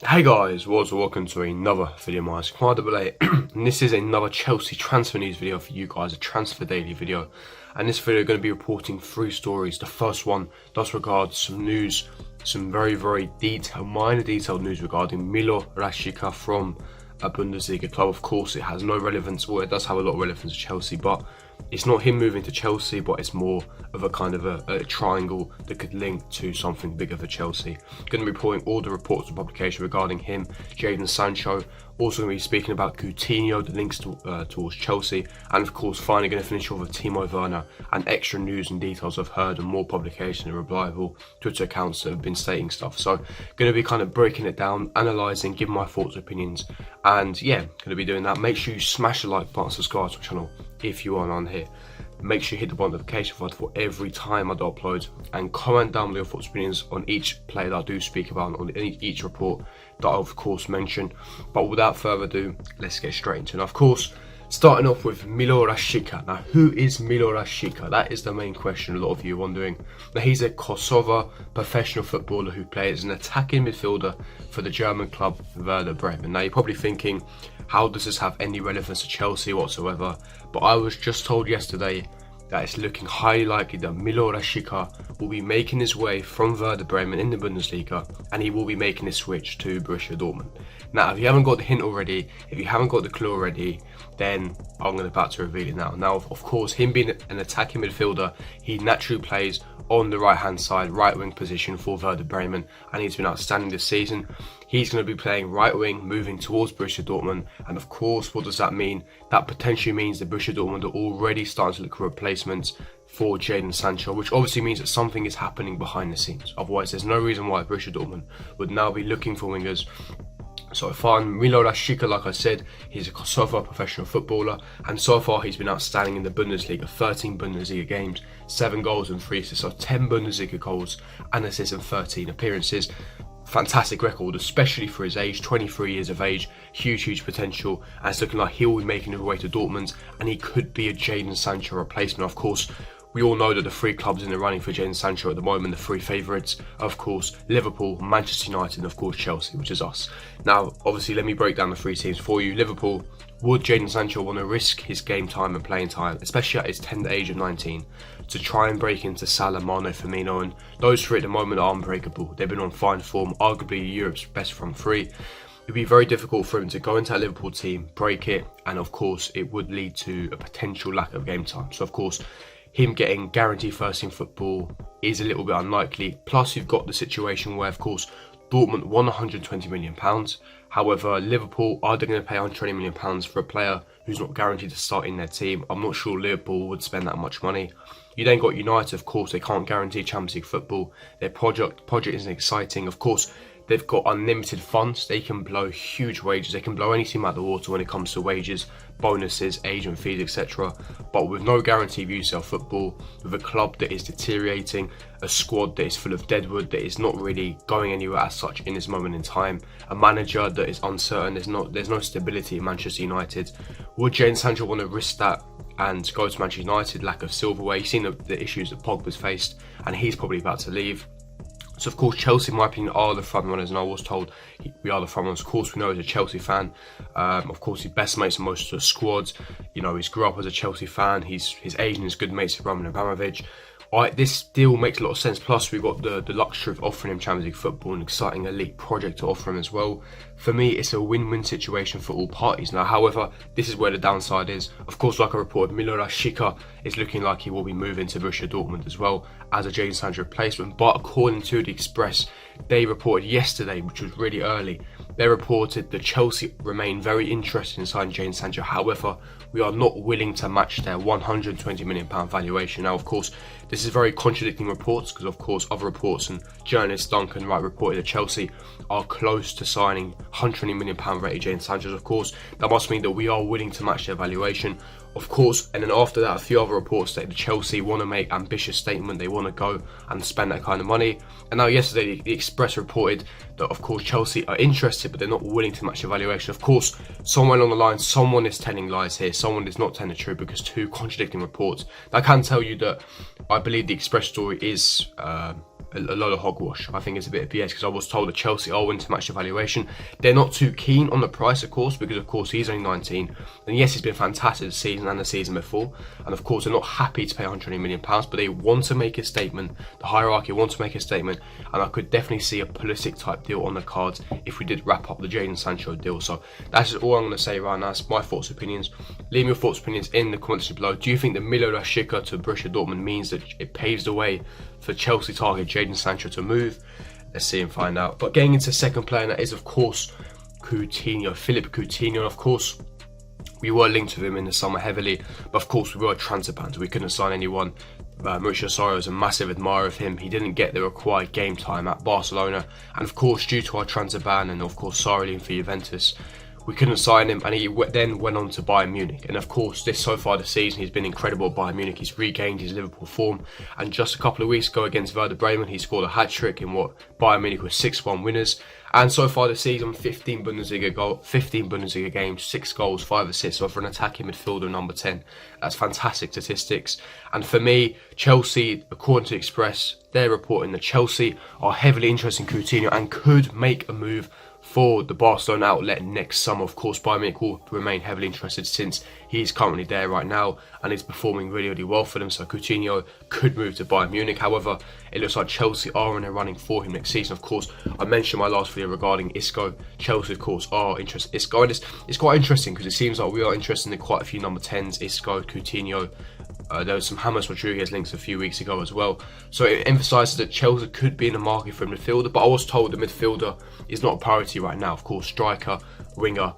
Hey guys, welcome to another video of mine. It's and this is another Chelsea transfer news video for you guys, a transfer daily video. And this video going to be reporting 3 stories. The first one does regard some news, some very minor detailed news regarding Milo Rashica from a Bundesliga club. Of course, it has no relevance, well, it does have a lot of relevance to Chelsea, but it's not him moving to Chelsea, but it's more of a kind of a triangle that could link to something bigger for Chelsea. Going to be reporting all the reports and publication regarding him, Jadon Sancho. Also going to be speaking about Coutinho, the links towards Chelsea, and of course finally going to finish off with Timo Werner and extra news and details I've heard and more publication and reliable Twitter accounts that have been stating stuff. So going to be kind of breaking it down, analysing, giving my thoughts, opinions, and yeah, going to be doing that. Make sure you smash the like button, subscribe to the channel if you are on here. Make sure you hit the notification button for every time I do upload, and comment down below your thoughts and opinions on each player that I do speak about, on each report that I of course mention. But without further ado, let's get straight into it. Now, of course, starting off with Milo Rashica. Now, who is Milo Rashica? That is the main question a lot of you are wondering. Now, he's a Kosovo professional footballer who plays as an attacking midfielder for the German club Werder Bremen. Now, you're probably thinking, how does this have any relevance to Chelsea whatsoever? But I was just told yesterday that it's looking highly likely that Milo Rashica will be making his way from Werder Bremen in the Bundesliga, and he will be making his switch to Borussia Dortmund. Now, if you haven't got the hint already, if you haven't got the clue already, then I'm about to reveal it now. Now, of course, him being an attacking midfielder, he naturally plays on the right-hand side, right-wing position for Werder Bremen, and he's been outstanding this season. He's going to be playing right-wing, moving towards Borussia Dortmund, and of course, what does that mean? That potentially means that Borussia Dortmund are already starting to look for replacements for Jadon Sancho, which obviously means that something is happening behind the scenes. Otherwise, there's no reason why Borussia Dortmund would now be looking for wingers. So far, Milo Rashica, like I said, he's a Kosovo professional footballer, and so far he's been outstanding in the Bundesliga. 13 Bundesliga games, 7 goals and 3 assists, so 10 Bundesliga goals and assists in 13 appearances. Fantastic record, especially for his age, 23 years of age, huge potential, and it's looking like he'll be making his way to Dortmund, and he could be a Jadon Sancho replacement. Of course, we all know that the 3 clubs in the running for Jadon Sancho at the moment, the 3 favourites, of course, Liverpool, Manchester United, and of course Chelsea, which is us. Now, obviously, let me break down the 3 teams for you. Liverpool, would Jadon Sancho want to risk his game time and playing time, especially at his tender age of 19, to try and break into Salah, Mane, Firmino? And those 3 at the moment are unbreakable. They've been on fine form, arguably Europe's best front 3. It'd be very difficult for him to go into that Liverpool team, break it, and of course, it would lead to a potential lack of game time. So, of course, him getting guaranteed first team football is a little bit unlikely. Plus, you've got the situation where, of course, Dortmund won £120 million. However, Liverpool, are they going to pay £120 million for a player who's not guaranteed to start in their team? I'm not sure Liverpool would spend that much money. You then got United, of course, they can't guarantee Champions League football. Their project isn't exciting. Of course, they've got unlimited funds. They can blow huge wages. They can blow any team out of the water when it comes to wages, bonuses, agent fees, etc. But with no guarantee of UCL football, with a club that is deteriorating, a squad that is full of deadwood, that is not really going anywhere as such in this moment in time, a manager that is uncertain, there's no stability in Manchester United. Would Jadon Sancho want to risk that and go to Manchester United? Lack of silverware. You've seen the issues that Pogba's faced, and he's probably about to leave. So, of course, Chelsea, in my opinion, are the front runners, and I was told we are the front runners. Of course, we know he's a Chelsea fan. Of course, he's best mates with most of the squads. You know, he's grew up as a Chelsea fan. His agent is good mates with Roman Abramovich. This deal makes a lot of sense. Plus, we've got the luxury of offering him Champions League football, an exciting elite project to offer him as well. For me, it's a win-win situation for all parties. Now, however, this is where the downside is. Of course, like I reported, Milo Rashica is looking like he will be moving to Borussia Dortmund as well as a Jadon Sancho replacement. But according to the Express, they reported yesterday, which was really early, they reported that Chelsea remain very interested in signing Jadon Sancho. However, we are not willing to match their £120 million valuation. Now, of course, this is very contradicting reports, because, of course, other reports and journalist Duncan Wright reported that Chelsea are close to signing £120 million rated Jadon Sancho. Of course, that must mean that we are willing to match their valuation. Of course, and then after that, a few other reports that the Chelsea want to make ambitious statement. They want to go and spend that kind of money. And now yesterday, the Express reported that, of course, Chelsea are interested, but they're not willing to match the valuation. Of course, somewhere along the line, someone is telling lies here. Someone is not telling the truth, because 2 contradicting reports. I can tell you that I believe the Express story is a load of hogwash. I think it's a bit of BS, because I was told that Chelsea are willing to match the valuation. They're not too keen on the price, of course, because of course he's only 19, and yes, he's been fantastic this season and the season before, and of course they're not happy to pay £180 million, but they want to make a statement. The hierarchy wants to make a statement, and I could definitely see a Pulisic type deal on the cards if we did wrap up the Jadon Sancho deal. So that's just all I'm going to say right now. It's my thoughts, opinions. Leave me your thoughts, opinions in the comments below. Do you think the Milo Rashica to Borussia Dortmund means that it paves the way for Chelsea target Jadon Sancho to move? Let's see and find out. But getting into second player, that is of course Coutinho, Philippe Coutinho. And of course, we were linked with him in the summer heavily, but of course we were transfer banned, so we couldn't sign anyone. Mauricio Sarri was a massive admirer of him. He didn't get the required game time at Barcelona, and of course due to our transfer ban and of course Sarri leaving for Juventus, we couldn't sign him, and he then went on to Bayern Munich. And of course, so far this season, he's been incredible at Bayern Munich. He's regained his Liverpool form, and just a couple of weeks ago against Werder Bremen, he scored a hat-trick in what Bayern Munich was 6-1 winners. And so far this season, 15 Bundesliga games, 6 goals, 5 assists, so for an attacking midfielder number 10. That's fantastic statistics. And for me, Chelsea, according to Express, they're reporting that Chelsea are heavily interested in Coutinho and could make a move for the Barcelona outlet next summer. Of course, Bayern Munich will remain heavily interested since he's currently there right now and is performing really, really well for them. So Coutinho could move to Bayern Munich. However, it looks like Chelsea are in a running for him next season. Of course, I mentioned my last video regarding Isco. Chelsea, of course, are interested in Isco. And it's quite interesting because it seems like we are interested in quite a few number 10s, Isco, Coutinho. There was some James Rodriguez links a few weeks ago as well. So it emphasises that Chelsea could be in the market for a midfielder, but I was told the midfielder is not a priority right now. Of course, striker, winger,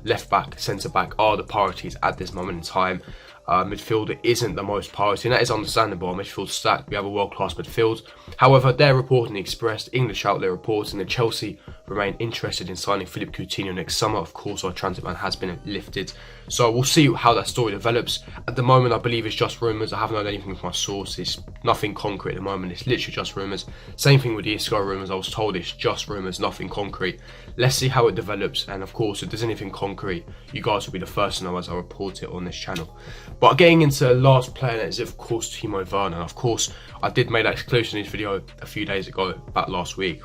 left back, centre back are the priorities at this moment in time. Midfielder isn't the most priority, and that is understandable. Our midfield stacked, we have a world-class midfield. However, they're reporting, Express, English outlet reporting that Chelsea remain interested in signing Philippe Coutinho next summer. Of course, our transfer ban has been lifted, so we'll see how that story develops. At the moment, I believe it's just rumours. I haven't heard anything from my source. It's nothing concrete at the moment. It's literally just rumours. Same thing with the Isco rumours. I was told it's just rumours, nothing concrete. Let's see how it develops, and of course, if there's anything concrete, you guys will be the first to know as I report it on this channel. But getting into the last player, that is of course Timo Werner. Of course, I did make that exclusive news video a few days ago, back last week,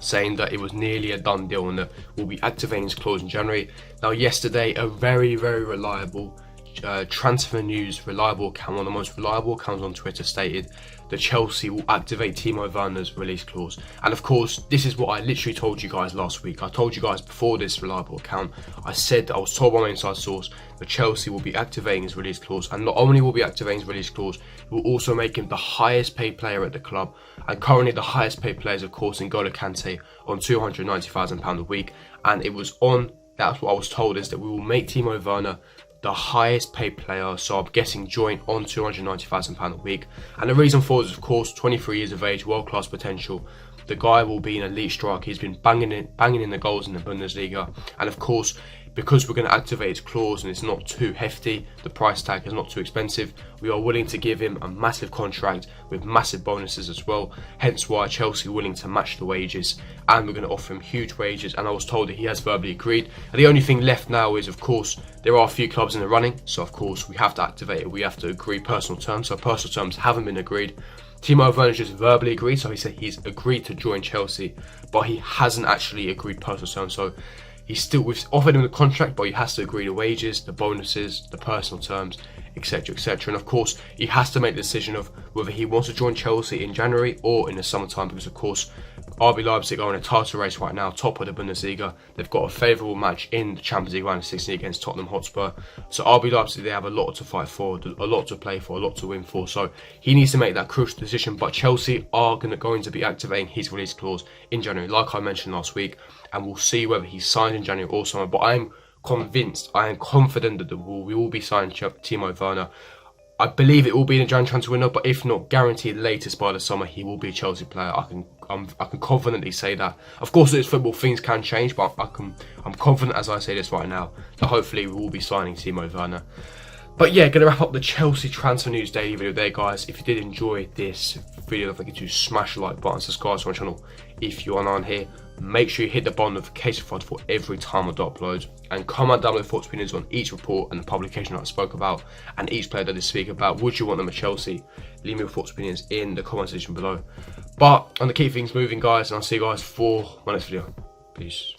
saying that it was nearly a done deal and that we'll be activating his clause in January. Now, yesterday, a very, very reliable transfer news reliable account, one of the most reliable accounts on Twitter, stated that Chelsea will activate Timo Werner's release clause. And of course, this is what I literally told you guys last week. I told you guys before this reliable account, I said that I was told by my inside source that Chelsea will be activating his release clause, and not only will be activating his release clause, it will also make him the highest paid player at the club. And currently the highest paid player is of course N'Golo Kante on £290,000 a week, and it was on, that's what I was told, is that we will make Timo Werner the highest paid player, so I'm guessing joint on £290,000 a week. And the reason for it is of course 23 years of age, world class potential. The guy will be an elite striker. He's been banging in the goals in the Bundesliga, and of course, because we're going to activate his clause and it's not too hefty, the price tag is not too expensive, we are willing to give him a massive contract with massive bonuses as well. Hence why Chelsea are willing to match the wages, and we're going to offer him huge wages, and I was told that he has verbally agreed. And the only thing left now is of course there are a few clubs in the running, so of course we have to activate it. We have to agree personal terms, so personal terms haven't been agreed. Timo Werner just verbally agreed, so he said he's agreed to join Chelsea, but he hasn't actually agreed personal terms. So we've offered him the contract, but he has to agree the wages, the bonuses, the personal terms, etc, etc. And of course, he has to make the decision of whether he wants to join Chelsea in January or in the summertime, because of course, RB Leipzig are in a title race right now, top of the Bundesliga. They've got a favourable match in the Champions League round of 16 against Tottenham Hotspur. So RB Leipzig, they have a lot to fight for, a lot to play for, a lot to win for. So he needs to make that crucial decision. But Chelsea are going to be activating his release clause in January, like I mentioned last week, and we'll see whether he's signed in January or summer. But I'm convinced, I am confident that we will be signing Timo Werner. I believe it will be in a January transfer window, but if not, guaranteed latest by the summer, he will be a Chelsea player. I can confidently say that. Of course, it's football, things can change, but I'm confident as I say this right now that hopefully we will be signing Timo Werner. But yeah, going to wrap up the Chelsea transfer news daily video there, guys. If you did enjoy this video, don't forget to smash the like button, subscribe to my channel if you are not here. Make sure you hit the bell notification for every time I upload, and comment down below thoughts, opinions on each report and the publication that I spoke about and each player that I speak about. Would you want them at Chelsea? Leave me your thoughts, opinions in the comment section below. But I'm going to keep things moving, guys, and I'll see you guys for my next video. Peace.